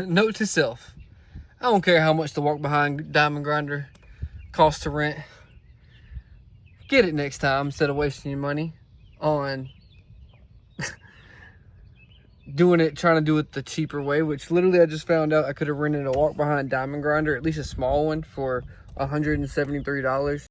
note to self. I don't care how much the walk behind diamond grinder costs to rent. Get it next time instead of wasting your money on trying to do it the cheaper way, which literally I just found out I could have rented a walk behind diamond grinder, at least a small one, for $173.